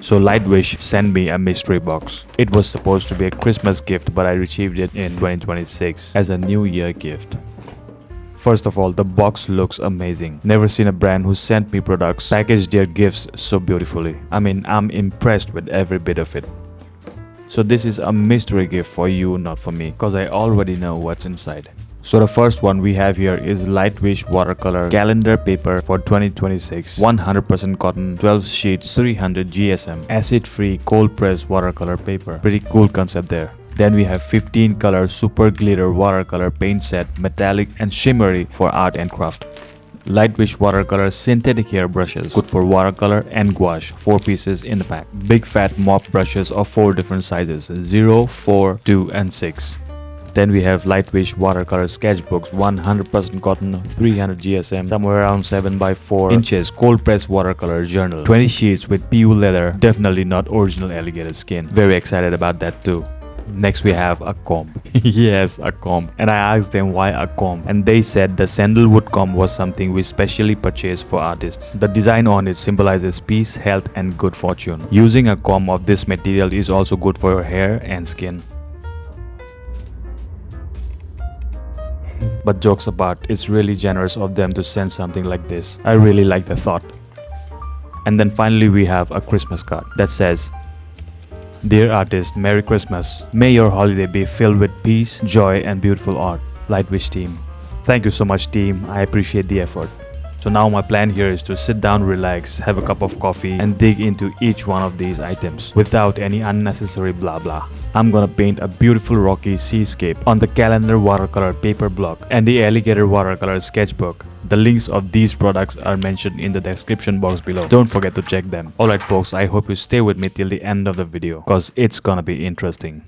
So Lightwish sent me a mystery box. It was supposed to be a Christmas gift, but I received it in 2026 as a New Year gift. First of all, the box looks amazing. Never seen a brand who sent me products package their gifts so beautifully. I mean, I'm impressed with every bit of it. So this is a mystery gift for you, not for me, cause I already know what's inside. So the first one we have here is Lightwish Watercolor calendar paper for 2026, 100% cotton, 12 sheets, 300 GSM, acid-free cold press watercolor paper. Pretty cool concept there. Then we have 15 color super glitter watercolor paint set, metallic and shimmery for art and craft. Lightwish Watercolor synthetic hair brushes, good for watercolor and gouache, 4 pieces in the pack. Big fat mop brushes of 4 different sizes, 0, 4, 2 and 6. Then we have Lightwish Watercolor sketchbooks, 100% cotton, 300 GSM, somewhere around 7 by 4 inches, cold press watercolor journal, 20 sheets with PU leather, definitely not original alligator skin. Very excited about that too. Next we have a comb. Yes, a comb. And I asked them why a comb, and they said the sandalwood comb was something we specially purchased for artists. The design on it symbolizes peace, health and good fortune. Using a comb of this material is also good for your hair and skin. But jokes apart, it's really generous of them to send something like this. I really like the thought. And then finally we have a Christmas card that says, "Dear artist, Merry Christmas. May your holiday be filled with peace, joy and beautiful art. Lightwish team." Thank you so much team, I appreciate the effort. So now my plan here is to sit down, relax, have a cup of coffee and dig into each one of these items without any unnecessary blah blah. I'm gonna paint a beautiful rocky seascape on the calendar watercolor paper block and the alligator watercolor sketchbook. The links of these products are mentioned in the description box below. Don't forget to check them. Alright folks, I hope you stay with me till the end of the video cause it's gonna be interesting.